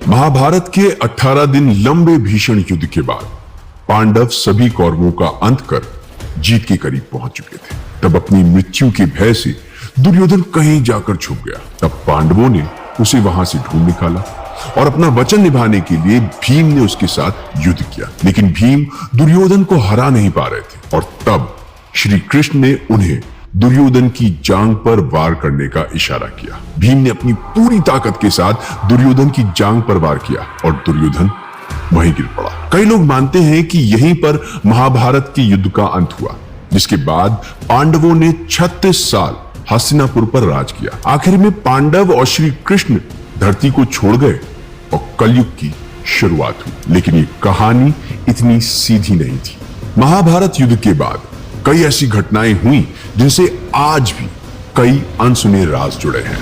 महाभारत के 18 दिन लंबे भीषण युद्ध के बाद पांडव सभी कौरवों का अंत कर जीत के करीब पहुंच चुके थे। तब अपनी मृत्यु के भय से दुर्योधन कहीं जाकर छुप गया। तब पांडवों ने उसे वहां से ढूंढ निकाला और अपना वचन निभाने के लिए भीम ने उसके साथ युद्ध किया। लेकिन भीम दुर्योधन को हरा नहीं पा रहे थे और तब श्री कृष्ण ने उन्हें दुर्योधन की जांघ पर वार करने का इशारा किया। भीम ने अपनी पूरी ताकत के साथ दुर्योधन की जांघ पर वार किया और दुर्योधन वहीं गिर पड़ा। कई लोग मानते हैं कि यहीं पर महाभारत के युद्ध का अंत हुआ, जिसके बाद पांडवों ने 36 साल हस्तिनापुर पर राज किया। आखिर में पांडव और श्री कृष्ण धरती को छोड़ गए और कलयुग की शुरुआत हुई। लेकिन ये कहानी इतनी सीधी नहीं थी। महाभारत युद्ध के बाद कई ऐसी घटनाएं हुई जिनसे आज भी कई अनसुने राज जुड़े हैं।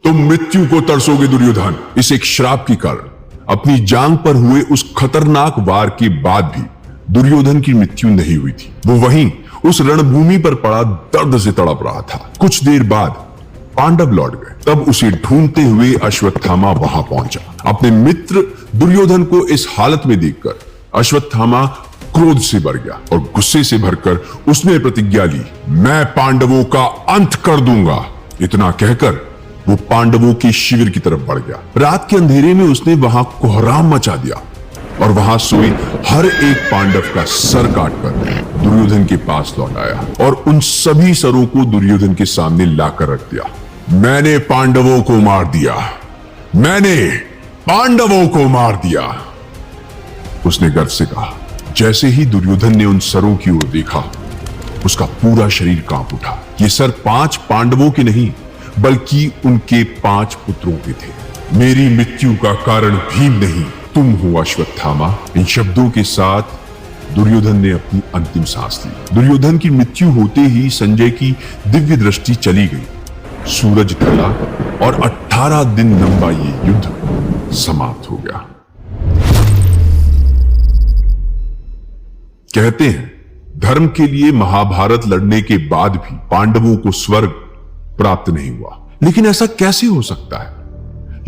तुम मृत्यु को तरसोगे दुर्योधन। इस एक श्राप के कारण अपनी जांघ पर हुए उस खतरनाक वार के बाद भी दुर्योधन की मृत्यु नहीं हुई थी। वो वहीं उस रणभूमि पर पड़ा दर्द से तड़प रहा था। कुछ देर बाद पांडव लौट गए। तब उसे ढूंढते हुए अश्वत्थामा वहां पहुंचा। अपने मित्र दुर्योधन को इस हालत में देखकर अश्वत्थामा क्रोध से भर गया और गुस्से से भरकर उसने प्रतिज्ञा ली, मैं पांडवों का अंत कर दूंगा। इतना कहकर वो पांडवों के शिविर की तरफ बढ़ गया। रात के अंधेरे में उसने वहां कोहराम मचा दिया और वहां सोए हर एक पांडव का सर काटकर दुर्योधन के पास लौट आया और उन सभी सरों को दुर्योधन के सामने लाकर रख दिया। मैंने पांडवों को मार दिया, मैंने पांडवों को मार दिया, उसने गर्व से कहा। जैसे ही दुर्योधन ने उन सरों की ओर देखा, उसका पूरा शरीर कांप उठा। ये सर 5 पांडवों के नहीं बल्कि उनके 5 पुत्रों के थे। मेरी मृत्यु का कारण भीम नहीं, तुम हो अश्वत्थामा। इन शब्दों के साथ दुर्योधन ने अपनी अंतिम सांस ली। दुर्योधन की मृत्यु होते ही संजय की दिव्य दृष्टि चली गई। सूरज ढला और 18 दिन लंबा ये युद्ध समाप्त हो गया। कहते हैं धर्म के लिए महाभारत लड़ने के बाद भी पांडवों को स्वर्ग प्राप्त नहीं हुआ। लेकिन ऐसा कैसे हो सकता है?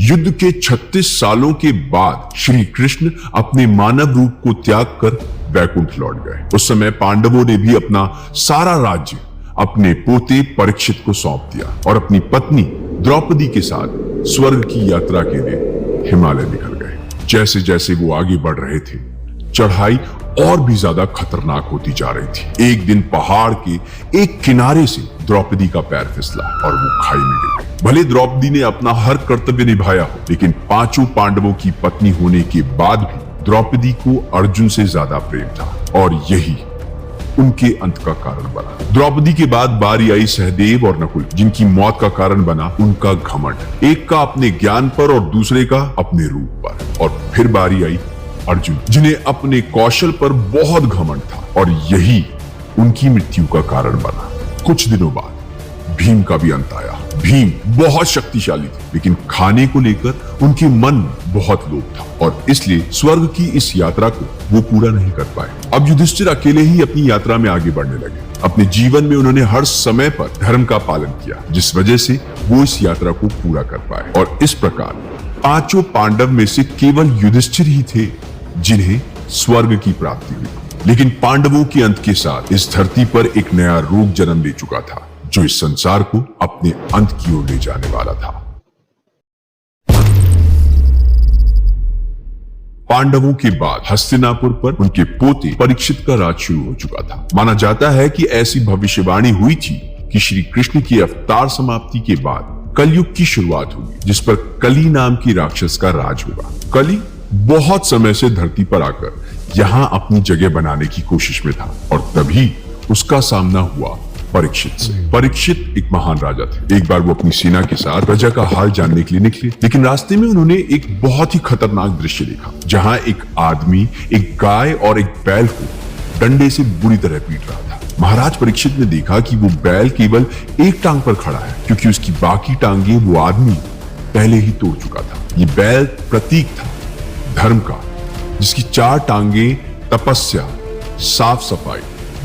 युद्ध के 36 सालों के बाद श्री कृष्ण अपने मानव रूप को त्याग कर वैकुंठ लौट गए। उस समय पांडवों ने भी अपना सारा राज्य अपने पोते परीक्षित को सौंप दिया और अपनी पत्नी द्रौपदी के साथ स्वर्ग की यात्रा के लिए हिमालय निकल गए। जैसे जैसे वो आगे बढ़ रहे थे, चढ़ाई और भी ज्यादा खतरनाक होती जा रही थी। एक दिन पहाड़ के एक किनारे से द्रौपदी का पैर फिसला और वो खाई में गिर गई। भले द्रौपदी ने अपना हर कर्तव्य निभाया हो, लेकिन 5 पांडवों की पत्नी होने के बाद भी द्रौपदी को अर्जुन से ज्यादा प्रेम था और यही उनके अंत का कारण बना। द्रौपदी के बाद बारी आई सहदेव और नकुल, जिनकी मौत का कारण बना उनका घमंड। एक का अपने ज्ञान पर और दूसरे का अपने रूप पर। और फिर बारी आई अर्जुन, जिन्हें अपने कौशल पर बहुत घमंड था और यही उनकी मृत्यु का कारण बना। कुछ दिनों बाद भीम का भी अंत आया। भीम बहुत शक्तिशाली थे, लेकिन खाने को लेकर उनके मन में बहुत लोभ था और इसलिए स्वर्ग की इस यात्रा को वो पूरा नहीं कर पाए। अब युधिष्ठिर अकेले ही अपनी यात्रा में आगे बढ़ने लगे। अपने जीवन में उन्होंने हर समय पर धर्म का पालन किया, जिस वजह से वो इस यात्रा को पूरा कर पाए। और इस प्रकार 5 पांडव में से केवल युधिष्ठिर ही थे जिन्हें स्वर्ग की प्राप्ति हुई। लेकिन पांडवों के अंत के साथ इस धरती पर एक नया रोग जन्म ले चुका था, जो इस संसार को अपने अंत की ओर ले जाने वाला था। पांडवों के बाद हस्तिनापुर पर उनके पोते परीक्षित का राज शुरू हो चुका था। माना जाता है कि ऐसी भविष्यवाणी हुई थी कि श्री कृष्ण की अवतार समाप्ति के बाद कलयुग की शुरुआत होगी, जिस पर कली नाम की राक्षस का राज होगा। कली बहुत समय से धरती पर आकर यहां अपनी जगह बनाने की कोशिश में था और तभी उसका सामना हुआ परीक्षित से। परीक्षित एक महान राजा थे। एक बार वो अपनी सेना के साथ प्रजा का हाल जानने के लिए निकले, लेकिन रास्ते में उन्होंने एक बहुत ही खतरनाक दृश्य देखा, जहां एक आदमी एक गाय और एक बैल को डंडे से बुरी तरह पीट रहा था। महाराज परीक्षित ने देखा कि वो बैल केवल एक टांग पर खड़ा है, क्योंकि उसकी बाकी टांगे वो आदमी पहले ही तोड़ चुका था। ये बैल प्रतीक था धर्म का, जिसकी 4 टांगे तपस्या, साफ सफाई,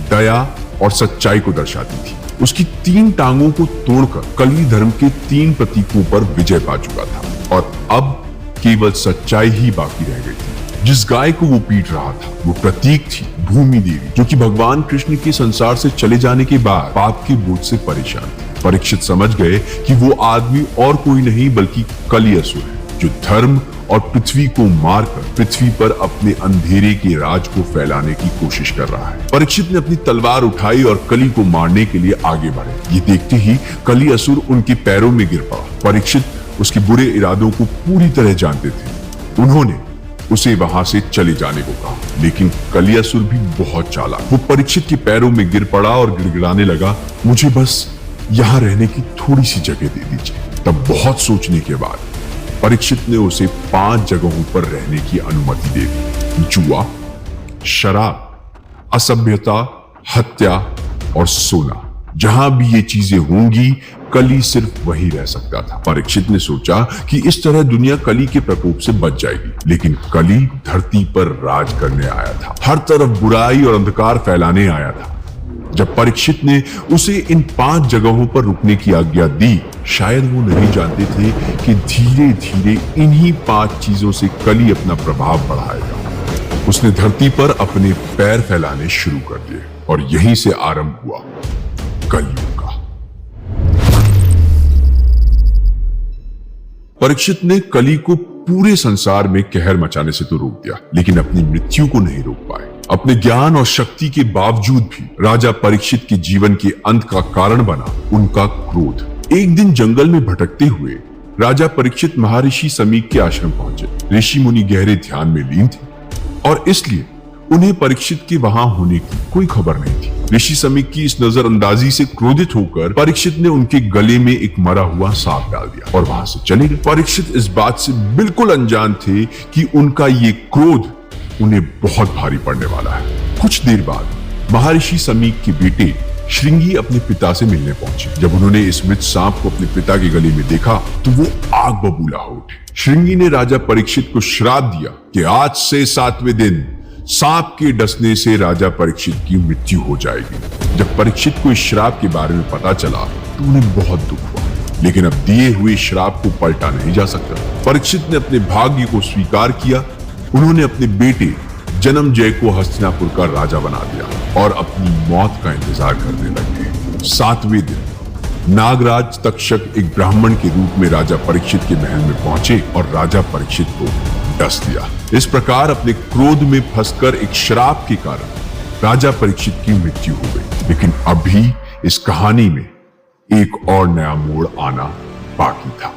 दया और सच्चाई को दर्शाती थी। उसकी 3 टांगों को तोड़कर कली धर्म के 3 प्रतीकों पर विजय पा चुका था और अब केवल सच्चाई ही बाकी रह गई थी। जिस गाय को वो पीट रहा था वो प्रतीक थी भूमि देवी, जो कि भगवान कृष्ण के संसार से चले जाने के बाद पाप के बोझ से परेशान थी। परीक्षित समझ गए कि वो आदमी और कोई नहीं बल्कि कली असुर है, जो धर्म और पृथ्वी को मारकर पृथ्वी पर अपने अंधेरे के राज को फैलाने की कोशिश कर रहा है। परीक्षित ने अपनी तलवार उठाई और कली को मारने के लिए आगे बढ़े। ये देखते ही कली असुर उनके पैरों में गिर पड़ा। परीक्षित उसके बुरे इरादों को पूरी तरह जानते थे। उन्होंने उसे वहां से चले जाने को कहा, लेकिन कली असुर भी बहुत चालाक। वो परीक्षित के पैरों में गिर पड़ा और गिड़गिड़ाने लगा, मुझे बस यहाँ रहने की थोड़ी सी जगह दे दीजिए। तब बहुत सोचने के बाद परीक्षित ने उसे 5 जगहों पर रहने की अनुमति दे दी। जुआ, शराब, असभ्यता, हत्या और सोना। जहां भी ये चीजें होंगी कली सिर्फ वहीं रह सकता था। परीक्षित ने सोचा कि इस तरह दुनिया कली के प्रकोप से बच जाएगी, लेकिन कली धरती पर राज करने आया था, हर तरफ बुराई और अंधकार फैलाने आया था। जब परीक्षित ने उसे इन 5 जगहों पर रुकने की आज्ञा दी, शायद वो नहीं जानते थे कि धीरे धीरे इन्हीं 5 चीजों से कली अपना प्रभाव बढ़ाएगा। उसने धरती पर अपने पैर फैलाने शुरू कर दिए और यहीं से आरंभ हुआ कलयुग का। परीक्षित ने कली को पूरे संसार में कहर मचाने से तो रोक दिया, लेकिन अपनी मृत्यु को नहीं रोक पाए। अपने ज्ञान और शक्ति के बावजूद भी राजा परीक्षित के जीवन के अंत का कारण बना उनका क्रोध। एक दिन जंगल में भटकते हुए राजा परीक्षित महर्षि समीक के आश्रम पहुंचे। ऋषि मुनि गहरे ध्यान में लीन थे और इसलिए उन्हें परीक्षित के वहां होने की कोई खबर नहीं थी। ऋषि समीक की इस नजरअंदाजी से क्रोधित होकर परीक्षित ने उनके गले में एक मरा हुआ सांप डाल दिया और वहां से चले गए। परीक्षित इस बात से बिल्कुल अनजान थे कि उनका ये क्रोध उन्हें बहुत भारी पड़ने वाला है। कुछ देर बाद महर्षि समीक के बेटे श्रृंगी अपने पिता से मिलने पहुंचे। जब उन्होंने इस मृत सांप को अपने पिता के गले में देखा तो वो आग बबूला हो उठे। श्रृंगी ने राजा परीक्षित को श्राप दिया कि आज से 7वें दिन सांप के डसने से राजा परीक्षित की मृत्यु हो जाएगी। जब परीक्षित को इस श्राप के बारे में पता चला तो उन्हें बहुत दुख हुआ, लेकिन अब दिए हुए श्राप को पलटा नहीं जा सकता। परीक्षित ने अपने भाग्य को स्वीकार किया। उन्होंने अपने बेटे जन्मजय को हस्तिनापुर का राजा बना दिया और अपनी मौत का इंतजार करने लगे। 7वें दिन नागराज तक्षक एक ब्राह्मण के रूप में राजा परीक्षित के महल में पहुंचे और राजा परीक्षित को डस दिया। इस प्रकार अपने क्रोध में फंसकर एक श्राप के कारण राजा परीक्षित की मृत्यु हो गई। लेकिन अभी इस कहानी में एक और नया मोड़ आना बाकी था।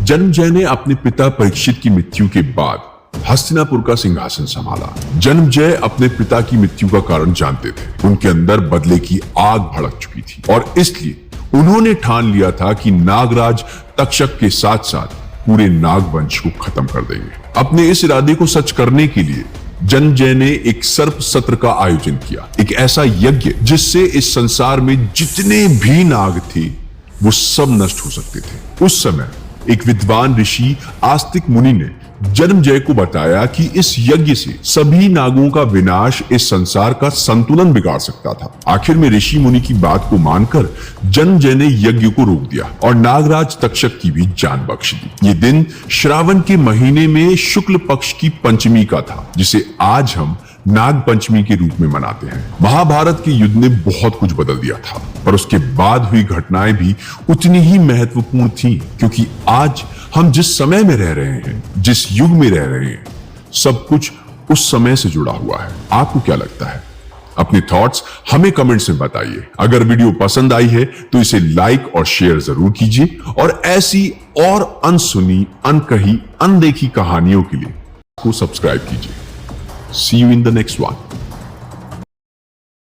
जन्मजय ने अपने पिता परीक्षित की मृत्यु के बाद हस्तिनापुर का सिंहासन संभाला। जन्मजय अपने पिता की मृत्यु का कारण जानते थे। उनके अंदर बदले की आग भड़क चुकी थी और इसलिए उन्होंने ठान लिया था कि नागराज तक्षक के साथ साथ पूरे नागवंश को खत्म कर देंगे। अपने इस इरादे को सच करने के लिए जन्मजय ने एक सर्प सत्र का आयोजन किया, एक ऐसा यज्ञ जिससे इस संसार में जितने भी नाग थे वो सब नष्ट हो सकते थे। उस समय एक विद्वान ऋषि आस्तिक मुनि ने जन्मजय को बताया कि इस यज्ञ से सभी नागों का विनाश इस संसार का संतुलन बिगाड़ सकता था। आखिर में ऋषि मुनि की बात को मानकर जन्मजय ने यज्ञ को रोक दिया और नागराज तक्षक की भी जान बख्श दी। ये दिन श्रावण के महीने में शुक्ल पक्ष की पंचमी का था, जिसे आज हम नाग पंचमी के रूप में मनाते हैं। महाभारत के युद्ध ने बहुत कुछ बदल दिया था, पर उसके बाद हुई घटनाएं भी उतनी ही महत्वपूर्ण थी, क्योंकि आज हम जिस समय में रह रहे हैं, जिस युग में रह रहे हैं, सब कुछ उस समय से जुड़ा हुआ है। आपको क्या लगता है? अपने थॉट्स हमें कमेंट्स में बताइए। अगर वीडियो पसंद आई है तो इसे लाइक और शेयर जरूर कीजिए और ऐसी और अनसुनी, अनकही, अनदेखी कहानियों के लिए को सब्सक्राइब कीजिए। See you in the next one.